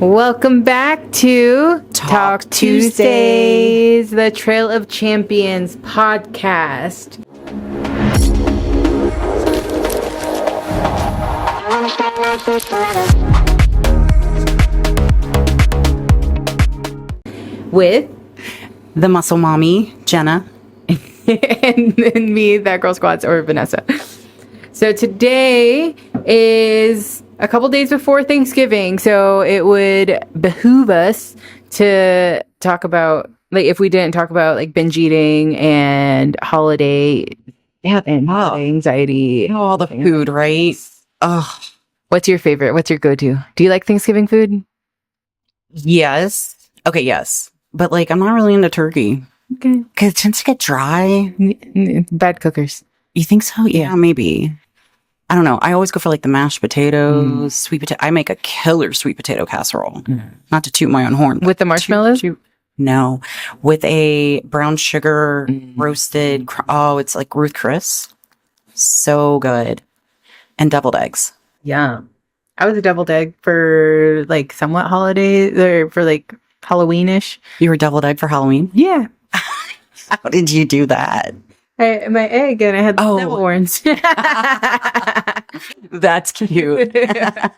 Welcome back to Talk Tuesdays, the Trail of Champions podcast. With the muscle mommy, Jenna. and me, that girl squats, or Vanessa. So today is a couple days before Thanksgiving, so it would behoove us to talk about, like, if we didn't talk about like binge eating and holiday anxiety. All the food, right? Oh, what's your favorite? What's your go-to? Do you like Thanksgiving food? Yes. Okay, yes. But like, I'm not really into turkey. Okay. Because it tends to get dry. Bad cookers. You think so? Yeah, maybe. I don't know. I always go for like the mashed potatoes, sweet potato. I make a killer sweet potato casserole. Not to toot my own horn. With the marshmallows? No. With a brown sugar roasted. It's like Ruth Chris. So good. And deviled eggs. Yeah. I was a deviled egg for like somewhat holidays, or for like Halloween-ish. You were deviled egg for Halloween? Yeah. How did you do that? My egg, and I had the devil horns. That's cute. I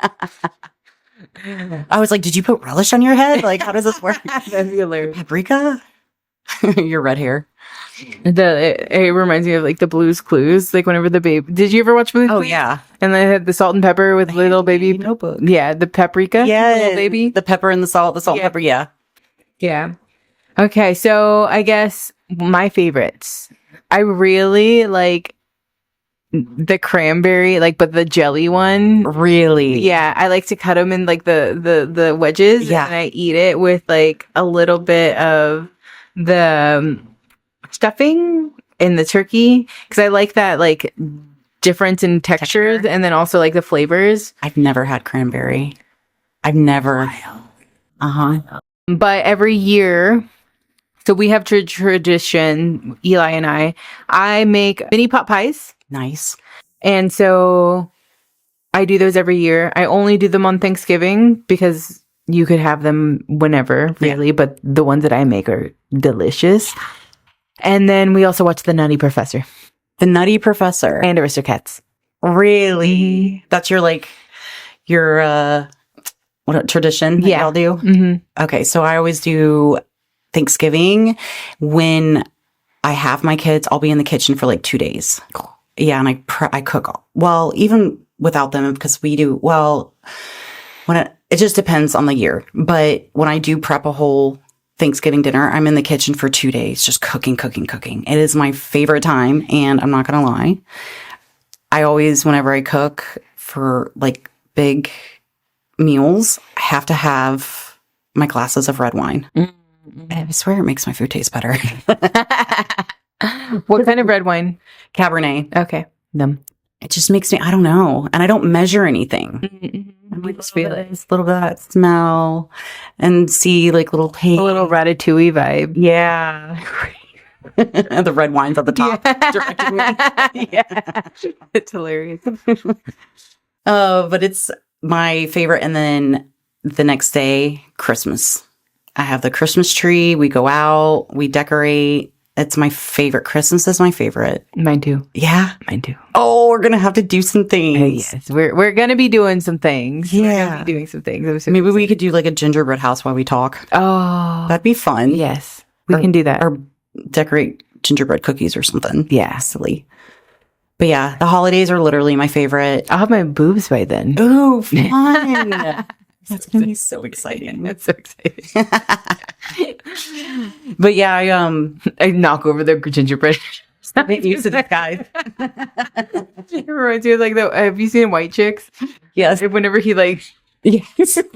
was like, did you put relish on your head? Like, how does this work? That'd be hilarious. Paprika? Your red hair. It reminds me of like the Blue's Clues. Like whenever the baby. Did you ever watch Blue's Clues? Oh, yeah. And they had the salt and pepper with little baby notebook. Yeah, the paprika. Yeah, little baby. The pepper and the salt and pepper. Yeah. Yeah. Okay, so I guess my favorites. I really like the cranberry, like, but the jelly one. Really? Yeah, I like to cut them in like the wedges. Yeah. And I eat it with like a little bit of the stuffing in the turkey, because I like that like difference in textures and then also like the flavors. I've never had cranberry. I've never. But every year, so we have tradition, Eli and I make mini pot pies. Nice. And so I do those every year. I only do them on Thanksgiving because you could have them whenever, really. Yeah. But the ones that I make are delicious. And then we also watch The Nutty Professor. The Nutty Professor. And Aristocats. Really? That's your what tradition that y'all do? Mm-hmm. Okay, so I always do Thanksgiving. When I have my kids, I'll be in the kitchen for like 2 days. Cool. Yeah, and I cook. Well, even without them, because we do, it just depends on the year. But when I do prep a whole Thanksgiving dinner, I'm in the kitchen for 2 days, just cooking. It is my favorite time, and I'm not going to lie. I always, whenever I cook for like big meals, I have to have my glasses of red wine. Mm-hmm. I swear it makes my food taste better. What kind of red wine? Cabernet. Okay. It just makes me, I don't know. And I don't measure anything. Mm-hmm. I'm like, just feel it. A little bit of that smell and see like little paint. A little ratatouille vibe. Yeah. The red wine's at the top. Yeah. It's hilarious. But it's my favorite. And then the next day, Christmas. I have the Christmas tree. We go out. We decorate. It's my favorite. Christmas is my favorite. Mine too. Yeah? Mine too. Oh, we're going to have to do some things. Yes, we're going to be doing some things. Yeah. We're going to be doing some things. Maybe we could do like a gingerbread house while we talk. Oh. That'd be fun. Yes. We can do that. Or decorate gingerbread cookies or something. Yeah. Silly. But yeah, the holidays are literally my favorite. I'll have my boobs by then. Ooh, fun. That's going to be so exciting. That's so exciting. But yeah, I knock over the gingerbread. Get used to that, guys. It reminds me of like have you seen White Chicks? Yes. Whenever he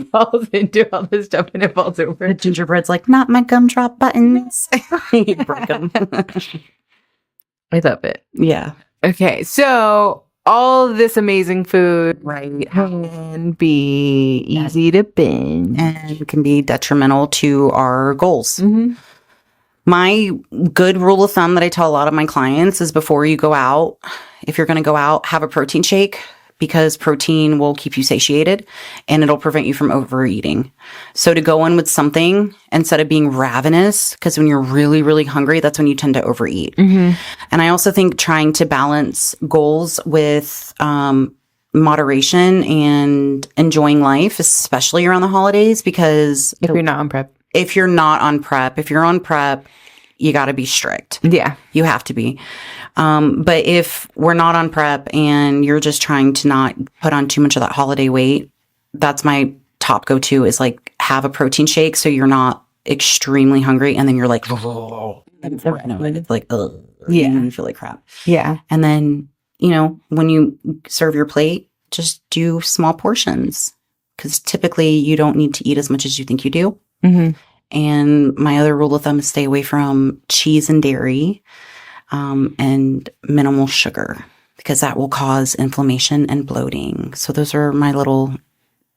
falls into all this stuff and it falls over. The gingerbread's like, not my gumdrop buttons. You break them. I love it. Yeah. Okay, so all this amazing food, right, can be easy to binge and can be detrimental to our goals. Mm-hmm. My good rule of thumb that I tell a lot of my clients is before you go out, if you're going to go out, have a protein shake because protein will keep you satiated and it'll prevent you from overeating. So to go in with something instead of being ravenous, because when you're really, really hungry, that's when you tend to overeat. And I also think trying to balance goals with moderation and enjoying life, especially around the holidays, because if you're not on prep. If you're on prep, you got to be strict. Yeah. You have to be. But if we're not on prep and you're just trying to not put on too much of that holiday weight, that's my top go-to is like have a protein shake so you're not extremely hungry and then you're like, it's like, ugh, you feel like crap. Yeah. And then, when you serve your plate, just do small portions because typically you don't need to eat as much as you think you do. And my other rule of thumb is stay away from cheese and dairy. And minimal sugar because that will cause inflammation and bloating. So those are my little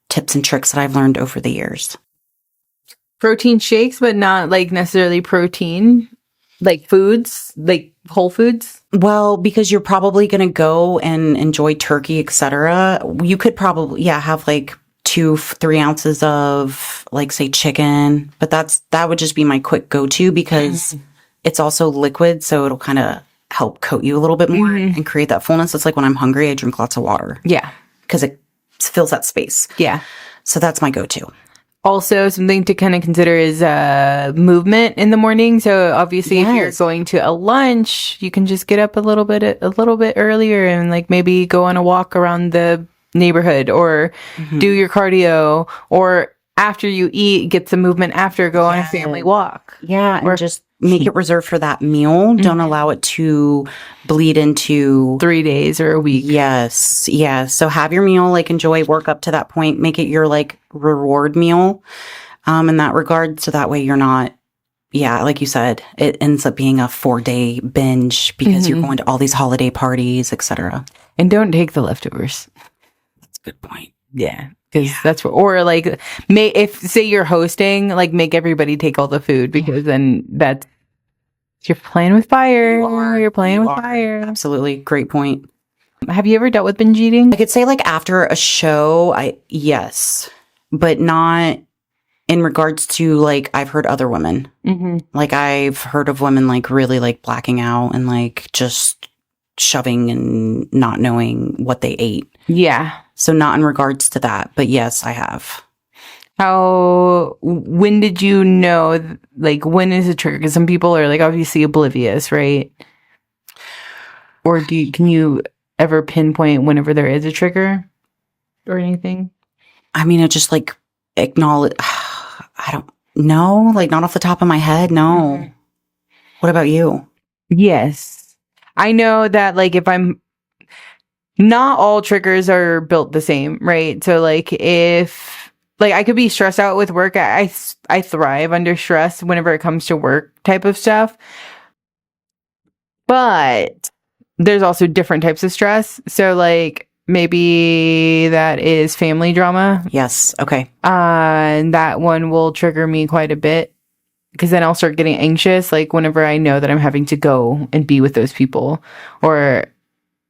tips and tricks that I've learned over the years. Protein shakes, but not like necessarily protein, like foods, like whole foods. Well, because you're probably going to go and enjoy turkey, etc. You could probably, have like 2-3 ounces of like say chicken, but that would just be my quick go-to because it's also liquid, so it'll kind of help coat you a little bit more and create that fullness. It's like when I'm hungry, I drink lots of water. Yeah. Because it fills that space. Yeah. So that's my go-to. Also, something to kind of consider is movement in the morning. So obviously, if you're going to a lunch, you can just get up a little bit earlier and like maybe go on a walk around the neighborhood or do your cardio, or after you eat, get some movement after, go on a family walk. Yeah, or just make it reserved for that meal. Don't allow it to bleed into 3 days or a week. Yes. Yeah. So have your meal, like enjoy, work up to that point, make it your like reward meal in that regard. So that way you're not, like you said, it ends up being a 4-day binge because you're going to all these holiday parties, etc. And don't take the leftovers. That's a good point. Yeah. Because that's what, or like, if say you're hosting, like make everybody take all the food because then you're playing with fire. You're playing with fire. Absolutely. Great point. Have you ever dealt with binge eating? I could say like after a show, yes, but not in regards to like, I've heard other women, like I've heard of women like really like blacking out and like just shoving and not knowing what they ate. Yeah. So not in regards to that, but yes, I have. When did you know, like, when is a trigger? Because some people are, like, obviously oblivious, right? Or can you ever pinpoint whenever there is a trigger or anything? I mean, it just, like, acknowledge, I don't know, like, not off the top of my head, no. What about you? Yes. I know that, like, not all triggers are built the same, right? So, like, if... Like, I could be stressed out with work. I thrive under stress whenever it comes to work type of stuff. But there's also different types of stress. So, like, maybe that is family drama. Yes. Okay. And that one will trigger me quite a bit. Because then I'll start getting anxious, like, whenever I know that I'm having to go and be with those people. Or...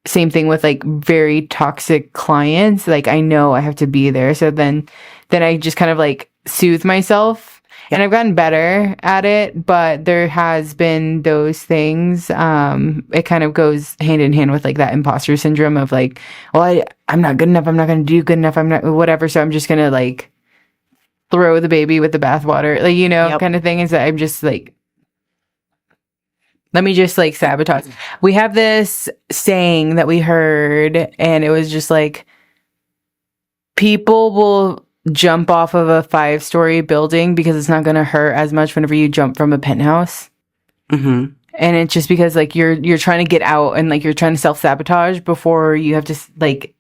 Same thing with like very toxic clients. Like I know I have to be there. So then I just kind of like soothe myself and I've gotten better at it, but there has been those things. It kind of goes hand in hand with like that imposter syndrome of like, well, I'm not good enough. I'm not going to do good enough. I'm not whatever. So I'm just going to like throw the baby with the bathwater, like, kind of thing. Is that I'm just like, let me just like sabotage. We have this saying that we heard, and it was just like, people will jump off of a 5-story building because it's not going to hurt as much whenever you jump from a penthouse. And it's just because like you're trying to get out and like you're trying to self-sabotage before you have to like,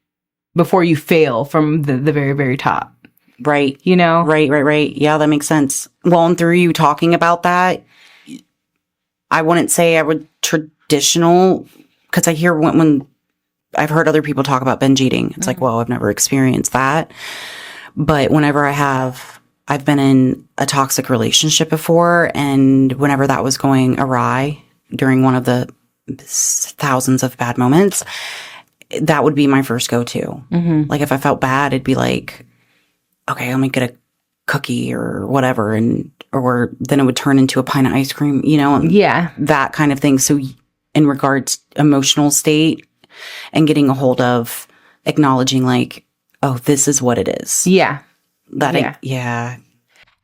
before you fail from the very, very top. Right. Right. Yeah, that makes sense. Well, and through you talking about that, I wouldn't say I would traditional, because I hear when I've heard other people talk about binge eating. It's like, well, I've never experienced that. But whenever I've been in a toxic relationship before, and whenever that was going awry during one of the thousands of bad moments, that would be my first go-to. Like if I felt bad, it'd be like, okay, let me get a cookie or whatever. Or then it would turn into a pint of ice cream, that kind of thing. So in regards emotional state and getting a hold of acknowledging like, oh, this is what it is. Yeah.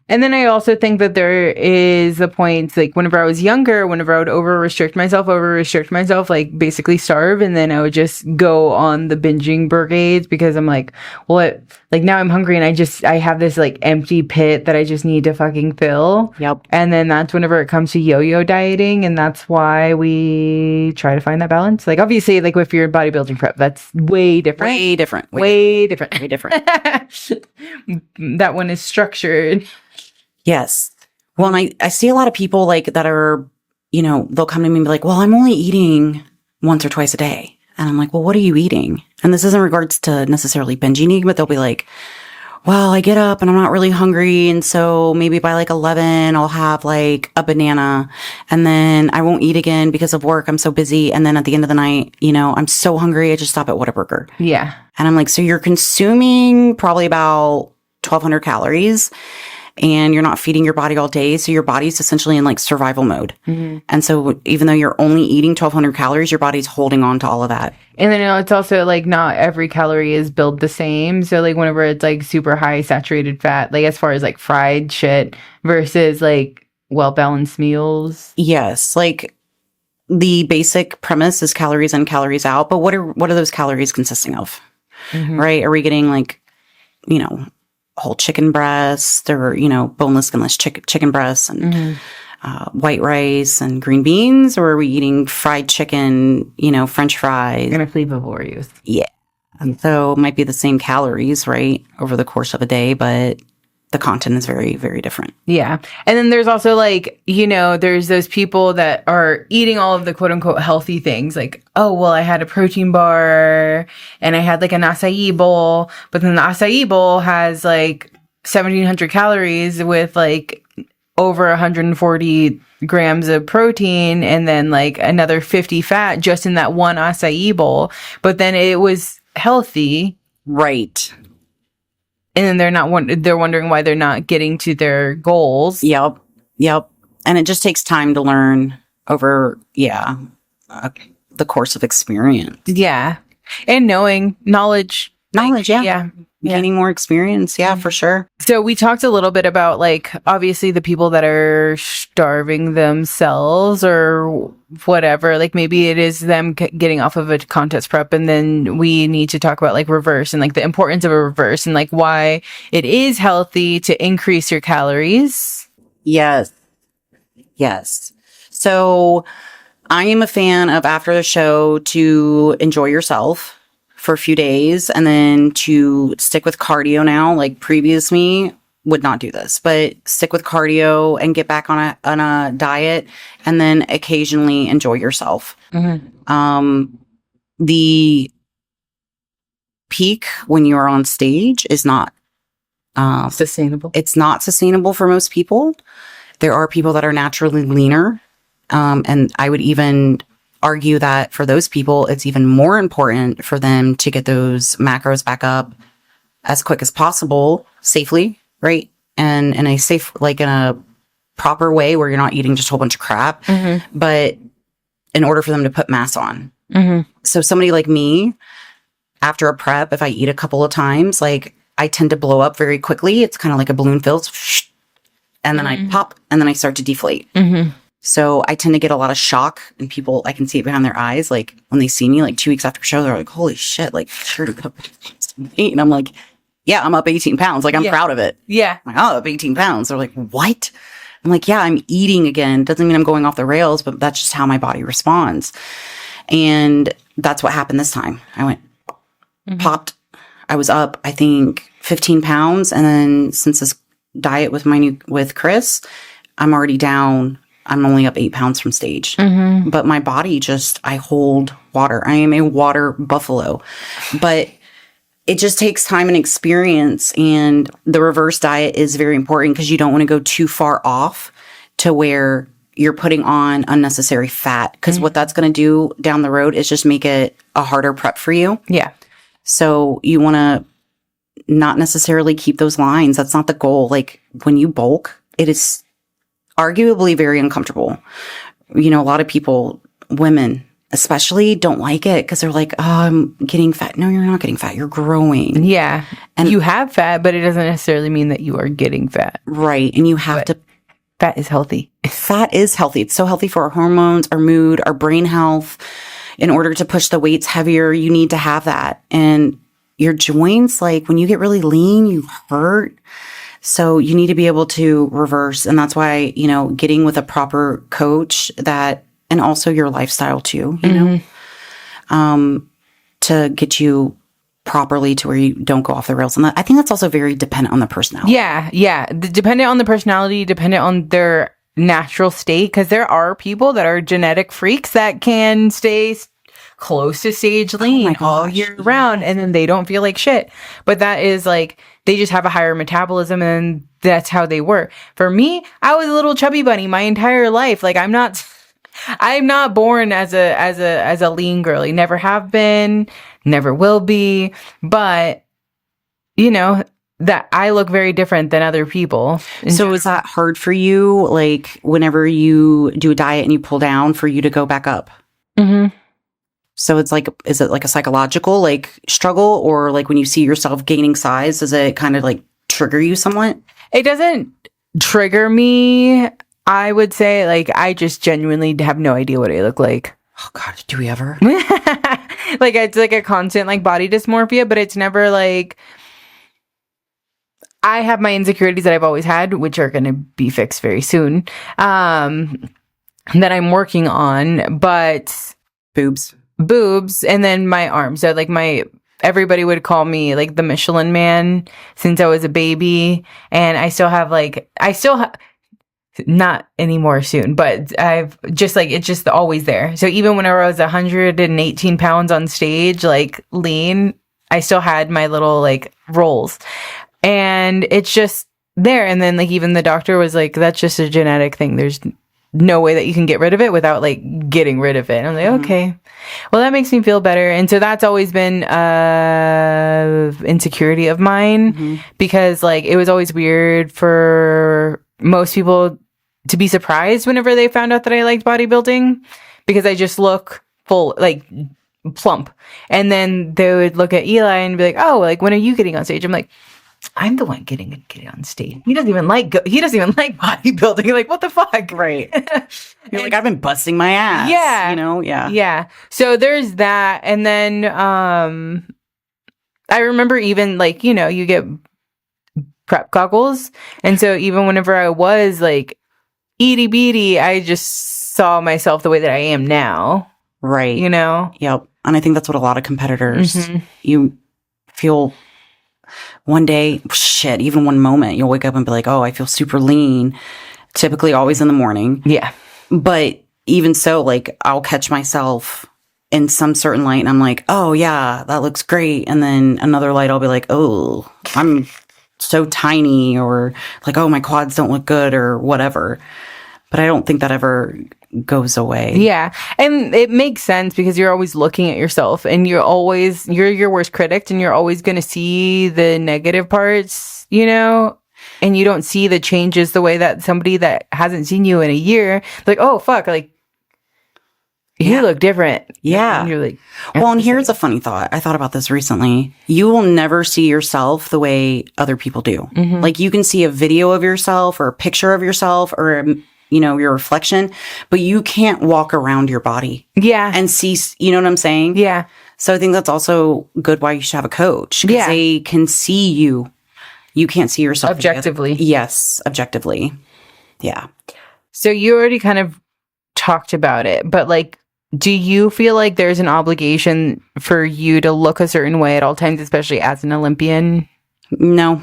And then I also think that there is a point, like whenever I was younger, whenever I would over-restrict myself, like basically starve, and then I would just go on the binging brigades because I'm like, well, like now I'm hungry and I have this like empty pit that I just need to fucking fill. Yep. And then that's whenever it comes to yo-yo dieting, and that's why we try to find that balance. Like obviously, like if you're bodybuilding prep, that's way different. Way different. That one is structured. Yes. Well, and I see a lot of people like that are, they'll come to me and be like, well, I'm only eating once or twice a day. And I'm like, well, what are you eating? And this isn't regards to necessarily binge eating, but they'll be like, well, I get up and I'm not really hungry. And so maybe by like 11, I'll have like a banana and then I won't eat again because of work. I'm so busy. And then at the end of the night, I'm so hungry. I just stop at Whataburger. Yeah. And I'm like, so you're consuming probably about 1,200 calories. And you're not feeding your body all day. So your body's essentially in like survival mode. And so even though you're only eating 1,200 calories, your body's holding on to all of that. And then it's also like not every calorie is built the same. So like whenever it's like super high saturated fat, like as far as like fried shit versus like well-balanced meals. Yes. Like the basic premise is calories in, calories out. But what are those calories consisting of? Right? Are we getting like, whole chicken breast or, boneless, skinless chicken breasts and white rice and green beans? Or are we eating fried chicken, French fries? Gonna flavor youth. Yeah. And so it might be the same calories, right, over the course of a day, but the content is very, very different. Yeah. And then there's also like, there's those people that are eating all of the quote unquote healthy things. Like, oh, well, I had a protein bar and I had like an acai bowl, but then the acai bowl has like 1,700 calories with like over 140 grams of protein and then like another 50 fat just in that one acai bowl. But then it was healthy. Right. And then they're wondering why they're not getting to their goals. Yep. And it just takes time to learn over, the course of experience. Yeah. And knowledge. Knowledge, like, yeah. Gaining more experience. Yeah, for sure. So we talked a little bit about like, obviously the people that are starving themselves or whatever, like maybe it is them getting off of a contest prep. And then we need to talk about like reverse and like the importance of a reverse and like why it is healthy to increase your calories. Yes. So I am a fan of after the show to enjoy yourself for a few days and then to stick with cardio now. Like previous me would not do this, but stick with cardio and get back on a diet and then occasionally enjoy yourself. The peak when you're on stage is not Sustainable. It's not sustainable for most people. There are people that are naturally leaner. And I would even argue that for those people, it's even more important for them to get those macros back up as quick as possible, safely, right? And in a safe, like in a proper way where you're not eating just a whole bunch of crap, but in order for them to put mass on. So somebody like me, after a prep, if I eat a couple of times, like I tend to blow up very quickly. It's kind of like a balloon fills, and then I pop, and then I start to deflate. So I tend to get a lot of shock, and people, I can see it behind their eyes. Like when they see me, like 2 weeks after show, they're like, "Holy shit!" Like, sure to put weight, and I'm like, "Yeah, I'm up 18 pounds. Like I'm proud of it." Yeah, I'm like, "Oh, up 18 pounds." They're like, "What?" I'm like, "Yeah, I'm eating again. Doesn't mean I'm going off the rails, but that's just how my body responds." And that's what happened this time. I went, popped. I was up, I think, 15 pounds, and then since this diet with Chris, I'm already down. I'm only up 8 pounds from stage. But my body I hold water. I am a water buffalo. But it just takes time and experience. And the reverse diet is very important because you don't want to go too far off to where you're putting on unnecessary fat, because what that's going to do down the road is just make it a harder prep for you. Yeah. So you want to not necessarily keep those lines. That's not the goal. Like when you bulk, it is arguably very uncomfortable. You know, a lot of people, women especially, don't like it because they're like, oh, I'm getting fat. No, you're not getting fat. You're growing. Yeah. And you have fat, but it doesn't necessarily mean that you are getting fat. Right. And you have to. Fat is healthy. Fat is healthy. It's so healthy for our hormones, our mood, our brain health. In order to push the weights heavier, you need to have that. And your joints, like when you get really lean, you hurt. So you need to be able to reverse. And that's why, you know, getting with a proper coach and also your lifestyle too, you know, to get you properly to where you don't go off the rails. And I think that's also very dependent on the personality. Yeah. Yeah. Dependent on the personality, dependent on their natural state. Because there are people that are genetic freaks that can stay close to stage lean all year round, and then they don't feel like shit. But that is like, they just have a higher metabolism, and that's how they work. For me, I was a little chubby bunny my entire life. Like I'm not born as a lean girly. Never have been, never will be. But you know that I look very different than other people. So is that hard for you? Like whenever you do a diet and you pull down, for you to go back up? Mm-hmm. So it's like, is it like a psychological like struggle, or like when you see yourself gaining size, does it kind of like trigger you somewhat? It doesn't trigger me. I would say like I just genuinely have no idea what I look like. Oh God, do we ever? Like it's like a constant like body dysmorphia, but it's never like, I have my insecurities that I've always had, which are going to be fixed very soon, that I'm working on, but boobs, and then my arms. So like everybody would call me like the Michelin Man since I was a baby. And I still have not anymore soon, but I've just like, it's just always there. So even when I was 118 pounds on stage, like lean, I still had my little like rolls, and it's just there. And then like, even the doctor was like, that's just a genetic thing. There's no way that you can get rid of it without like getting rid of it. And I'm like, okay, well, that makes me feel better. And so that's always been insecurity of mine, because like it was always weird for most people to be surprised whenever they found out that I liked bodybuilding, because I just look full, like plump. And then they would look at Eli and be like, oh, like when are you getting on stage? I'm like, I'm the one getting on stage. He doesn't even like bodybuilding. You're like, what the fuck? Right. You're like, I've been busting my ass. Yeah. You know? Yeah. Yeah. So there's that. And then I remember even like, you know, you get prep goggles. And so even whenever I was like itty bitty, I just saw myself the way that I am now. Right. You know? Yep. And I think that's what a lot of competitors, you feel one day, even one moment, you'll wake up and be like, oh, I feel super lean, typically always in the morning. Yeah. But even so, like I'll catch myself in some certain light and I'm like, oh yeah, that looks great. And then another light, I'll be like, oh, I'm so tiny, or like, oh, my quads don't look good, or whatever. But I don't think that ever goes away. Yeah. And it makes sense, because you're always looking at yourself, and you're your worst critic, and you're always going to see the negative parts, you know, and you don't see the changes the way that somebody that hasn't seen you in a year, like, oh, fuck, like, you look different. Yeah. And you're like, well, and here's a funny thought. I thought about this recently. You will never see yourself the way other people do. Like you can see a video of yourself or a picture of yourself, or you know, your reflection, but you can't walk around your body. Yeah. And see, you know what I'm saying? Yeah. So I think that's also good why you should have a coach. Because they can see you. You can't see yourself objectively. Yes, objectively. Yeah. So you already kind of talked about it, but like, do you feel like there's an obligation for you to look a certain way at all times, especially as an Olympian? No,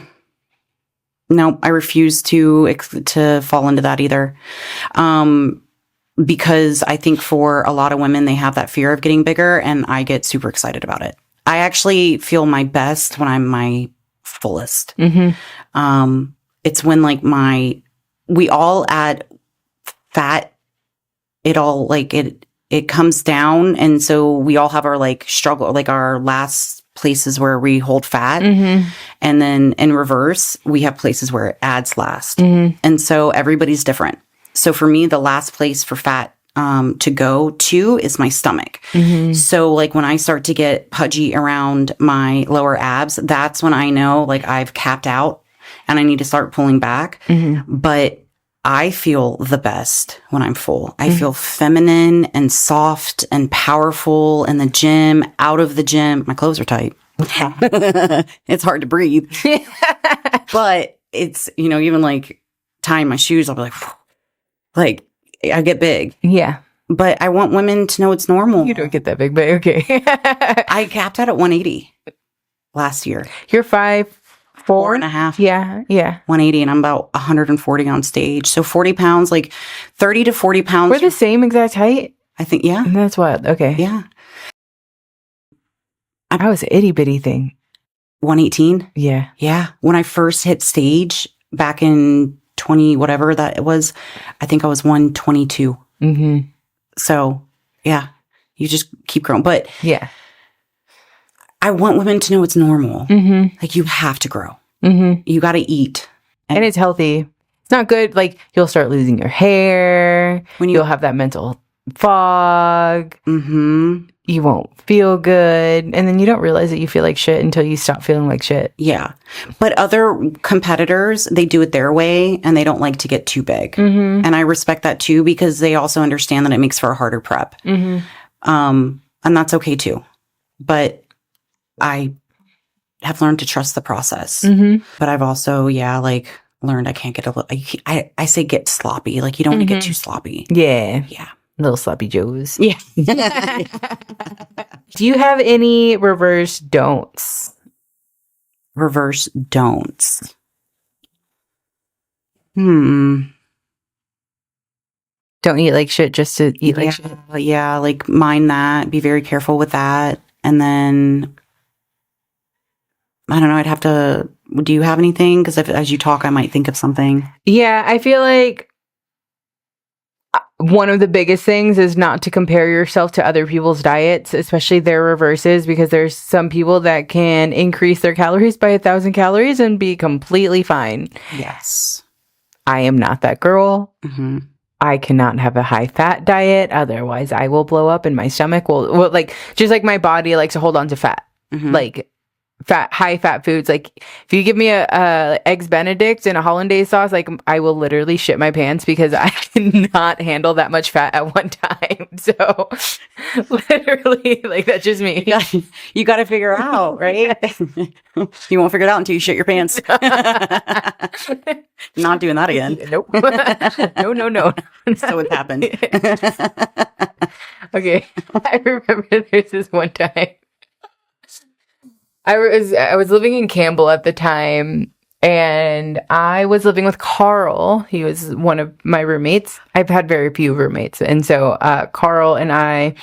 I refuse to fall into that either. Because I think for a lot of women, they have that fear of getting bigger, and I get super excited about it. I actually feel my best when I'm my fullest. It's when like we all add fat it all like it comes down. And so we all have our like struggle, like our last places where we hold fat. And then in reverse, we have places where it adds last. And so everybody's different. So for me, the last place for fat to go to is my stomach. So like when I start to get pudgy around my lower abs, that's when I know like I've capped out and I need to start pulling back. But I feel the best when I'm full. I feel feminine and soft and powerful in the gym, out of the gym. My clothes are tight. It's hard to breathe. But it's, you know, even like tying my shoes, I'll be like I get big. Yeah. But I want women to know it's normal. You don't get that big, but okay. I capped out at 180 last year. You're 5'4"? 4.5. Yeah. Yeah. 180, and I'm about 140 on stage. So 40 pounds, like 30 to 40 pounds. We're the same exact height? I think, yeah. That's wild. Okay. Yeah. I was an itty bitty thing. 118? Yeah. Yeah. When I first hit stage back in 20, whatever that it was, I think I was 122. So, yeah. You just keep growing. But yeah. I want women to know it's normal. Like, you have to grow. You got to eat. And it's healthy. It's not good. Like, you'll start losing your hair. You'll have that mental fog. You won't feel good. And then you don't realize that you feel like shit until you stop feeling like shit. Yeah. But other competitors, they do it their way and they don't like to get too big. And I respect that too, because they also understand that it makes for a harder prep. And that's okay too. But I have learned to trust the process. But I've also, like learned I can't get I say get sloppy. Like, you don't want to get too sloppy. Yeah. Yeah. Little sloppy joes. Yeah. Do you have any reverse don'ts? Reverse don'ts. Don't eat like shit just to eat like shit. Yeah, like mind that. Be very careful with that. And then, I don't know, I'd have to, do you have anything? Because as you talk, I might think of something. Yeah, I feel like one of the biggest things is not to compare yourself to other people's diets, especially their reverses, because there's some people that can increase their calories by 1,000 calories and be completely fine. Yes. I am not that girl. I cannot have a high fat diet. Otherwise, I will blow up and my stomach will like, just like my body likes to hold on to fat. Like, high fat foods, like if you give me a eggs benedict and a hollandaise sauce, like I will literally shit my pants because I cannot handle that much fat at one time. So literally, like, that's just me. You got to figure out, right? You won't figure it out until you shit your pants. Not doing that again. Nope. No. So it happened. Okay. I remember there's this one time I was living in Campbell at the time, and I was living with Carl. He was one of my roommates. I've had very few roommates, and so Carl and I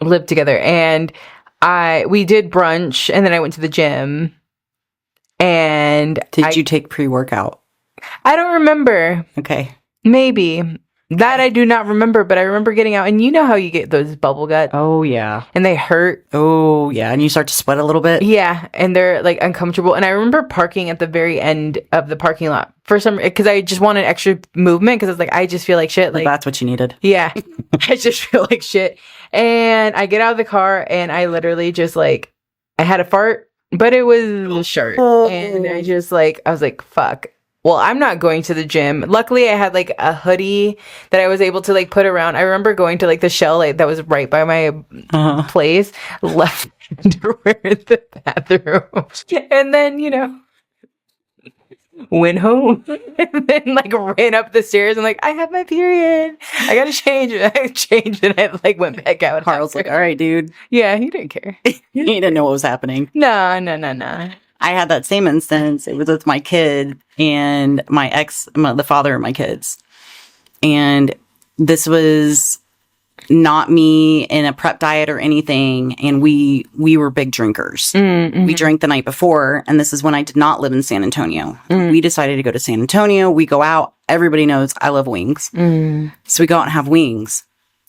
lived together. And we did brunch, and then I went to the gym. And did you take pre-workout? I don't remember. Okay, maybe. That I do not remember, but I remember getting out, and you know how you get those bubble guts? Oh, yeah. And they hurt. Oh, yeah. And you start to sweat a little bit? Yeah. And they're like uncomfortable. And I remember parking at the very end of the parking lot because I just wanted extra movement, because it's like, I just feel like shit. Like, that's what you needed. Yeah. I just feel like shit. And I get out of the car, and I literally just like, I had a fart, but it was a shirt. And I was like, fuck. Well, I'm not going to the gym. Luckily, I had like a hoodie that I was able to like put around. I remember going to like the Shell that was right by my place, left underwear in the bathroom, and then, went home and then like ran up the stairs and like, I have my period. I gotta change. I changed and I like went back out. Carl's like, all right, dude. Yeah, he didn't care. He didn't know what was happening. No. I had that same instance. It was with my kid and my ex, the father of my kids. And this was not me in a prep diet or anything. And we were big drinkers. We drank the night before. And this is when I did not live in San Antonio. We decided to go to San Antonio. We go out. everybody knows I love wings. So we go out and have wings.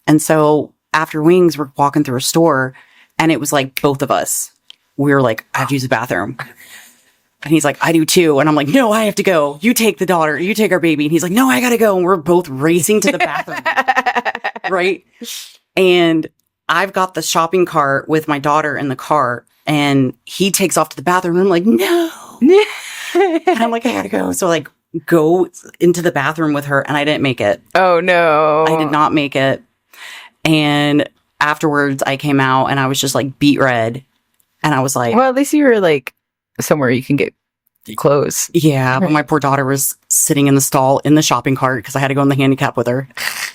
And so after wings, we're walking through a store and it was like both of us. We were like, I have to use the bathroom. And he's like, I do too. And I'm like, no, I have to go. You take the daughter. You take our baby. And he's like, no, I got to go. And we're both racing to the bathroom. Right? And I've got the shopping cart with my daughter in the car. And he takes off to the bathroom. And I'm like, no. And I'm like, I got to go. So like go into the bathroom with her. And I didn't make it. Oh, no. I did not make it. And afterwards, I came out and I was just like beet red. And I was like, well, at least you were like somewhere you can get clothes. Yeah, but my poor daughter was sitting in the stall in the shopping cart because I had to go in the handicap with her.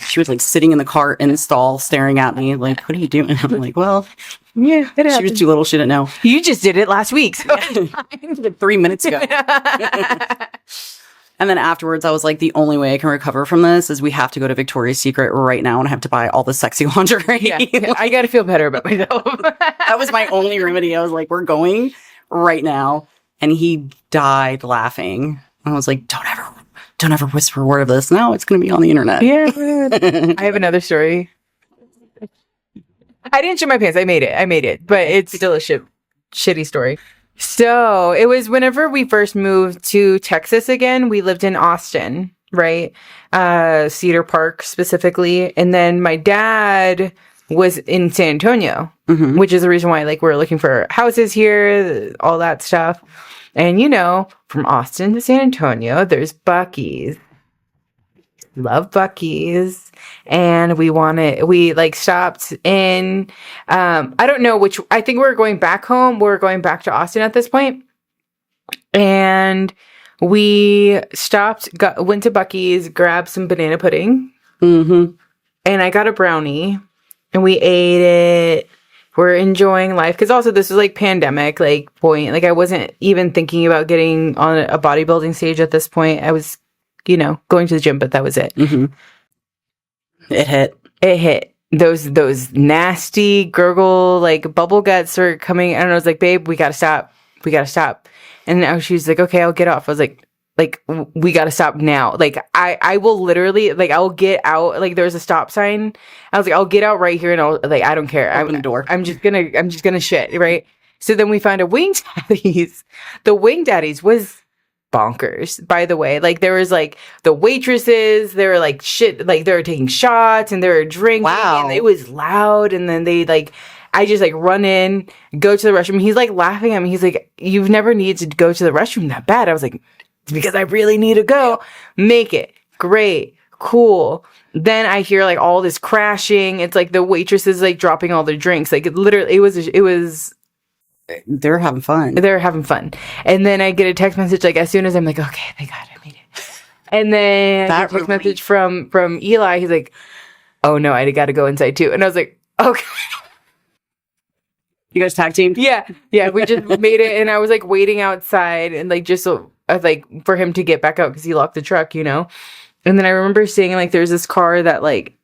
She was like sitting in the cart in the stall staring at me like, what are you doing? And I'm like, well, yeah, she was too little. She didn't know. You just did it last week. So Like 3 minutes ago. And then afterwards, I was like, the only way I can recover from this is we have to go to Victoria's Secret right now and I have to buy all the sexy lingerie. Yeah, I got to feel better about myself. That was my only remedy. I was like, we're going right now. And he died laughing. I was like, don't ever whisper a word of this. No, it's going to be on the internet. Yeah. I have another story. I didn't shit my pants. I made it, but it's still a shitty story. So it was whenever we first moved to Texas again, we lived in Austin, right? Cedar Park specifically. And then my dad was in San Antonio, which is the reason why like we're looking for houses here, all that stuff. And you know, from Austin to San Antonio, there's Buc-ee's. Love Buc-ee's. And we like stopped in, I don't know which, I think we're going back home. We're going back to Austin at this point. And we went to Buc-ee's, grabbed some banana pudding. And I got a brownie and we ate it. We're enjoying life. Cause also this was like pandemic, like point, like I wasn't even thinking about getting on a bodybuilding stage at this point. I was, you know, going to the gym, but that was it. It hit. Those nasty gurgle, like bubble guts were coming. And I was like, babe, we gotta stop. And now she was like, okay, I'll get off. I was like, we gotta stop now. Like, I will literally, like, I'll get out. Like, there's a stop sign. I was like, I'll get out right here and I'll, like, I don't care. Open the door. I'm just gonna shit, right? So then we found a Wing Daddy's. The Wing Daddy's was bonkers, by the way. Like, there was like the waitresses, they were like shit, like they were taking shots and they were drinking. Wow. And it was loud. And then they like, I just like run in, go to the restroom. He's like laughing at me. He's like, you've never needed to go to the restroom that bad. I was like, it's because I really need to go. Make it. Great. Cool. Then I hear like all this crashing. It's like the waitresses like dropping all their drinks. Like it literally, it was They're having fun. And then I get a text message like as soon as I'm like, okay, thank God I made it. And then I get a text message from Eli. He's like, oh no, I got to go inside too. And I was like, okay. You guys tag teamed? Yeah. We just made it. And I was like waiting outside and like just like for him to get back out because he locked the truck, you know? And then I remember seeing like there's this car that like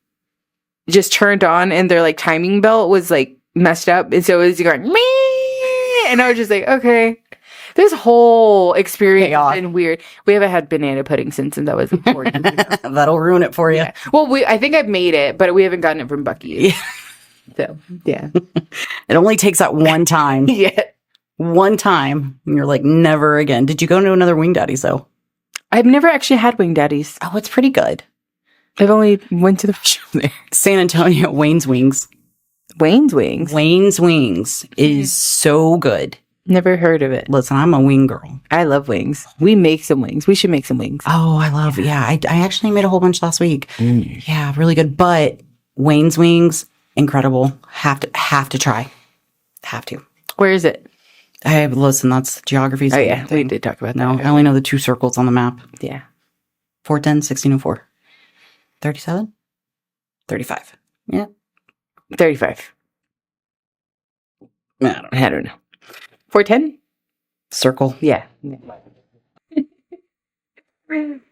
just turned on and their like timing belt was like messed up. And so it was going, me. And I was just like, okay. This whole experience has been weird. We haven't had banana pudding since, and that was important. That'll ruin it for you. Yeah. Well, I think I've made it, but we haven't gotten it from Buc-ee's. Yeah. So, yeah. It only takes that one time. Yeah. One time. And you're like, never again. Did you go to another Wing Daddy's, though? I've never actually had Wing Daddy's. Oh, it's pretty good. I've only went to the show there. San Antonio, Wayne's Wings. Wayne's Wings? Wayne's Wings is so good. Never heard of it. Listen, I'm a wing girl. I love wings. We make some wings. We should make some wings. Oh, I love, yeah. I actually made a whole bunch last week. Yeah, really good. But Wayne's Wings, incredible. Have to try. Have to. Where is it? Listen, that's geography. Oh, yeah. We did talk about that. No, I only know the two circles on the map. Yeah. 410, 1604. 37? 35. Yeah. 35. I don't know. 410? Circle. Yeah.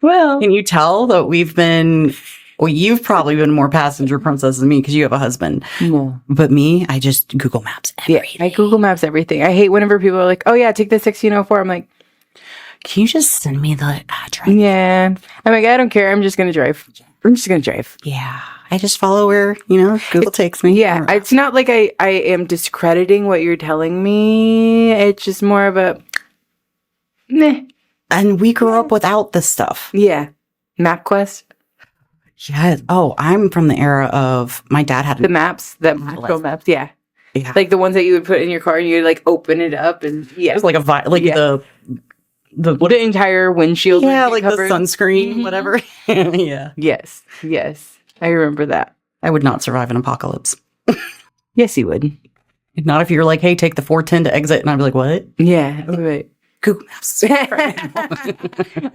Well. Can you tell that we've been... Well, you've probably been more passenger princess than me because you have a husband. No. But me, I just Google Maps everything. I Google Maps everything. I hate whenever people are like, oh, yeah, take the 1604. I'm like, can you just send me the address? Yeah. I'm like, I don't care. I'm just going to drive. Yeah. I just follow where, Google takes me. Yeah. It's not like I am discrediting what you're telling me. It's just more of a, meh. And we grew up without this stuff. Yeah. MapQuest. Yes. Oh, I'm from the era of my dad had the maps, Google Maps. Yeah. Yeah. Like the ones that you would put in your car and you'd like open it up and it was like the entire windshield. Yeah, like covered. The sunscreen, whatever. Yeah. Yes. I remember that. I would not survive an apocalypse. Yes, you would. Not if you're like, hey, take the 410 to exit. And I'd be like, what? Yeah. Right. Google Maps.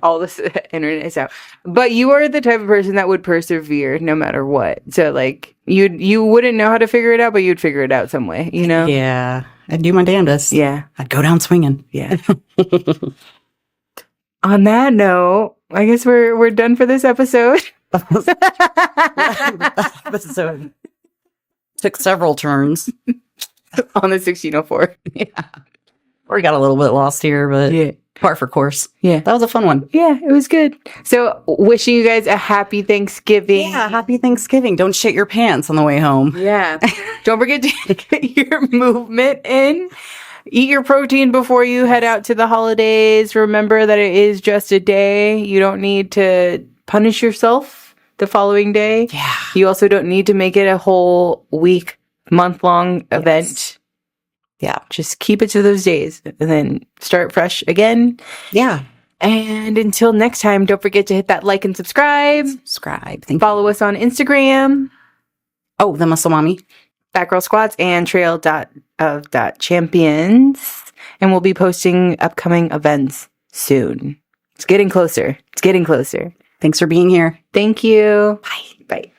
All this internet is out. But you are the type of person that would persevere no matter what. So like you wouldn't know how to figure it out, but you'd figure it out some way, Yeah. I'd do my damnedest. Yeah. I'd go down swinging. Yeah. On that note, I guess we're done for this episode. Episode took several turns on the 1604. Yeah. We got a little bit lost here, but par for course. Yeah. That was a fun one. Yeah, it was good. So wishing you guys a happy Thanksgiving. Yeah, happy Thanksgiving. Don't shit your pants on the way home. Yeah. Don't forget to get your movement in. Eat your protein before you head out to the holidays. Remember that it is just a day. You don't need to punish yourself the following day. Yeah. You also don't need to make it a whole week, month-long event. Yeah, just keep it to those days and then start fresh again. Yeah. And until next time, don't forget to hit that like and subscribe. Follow us on Instagram. Oh, the Muscle Mommy. Fat Girl Squats and Trail.of.champions. And we'll be posting upcoming events soon. It's getting closer. Thanks for being here. Thank you. Bye. Bye.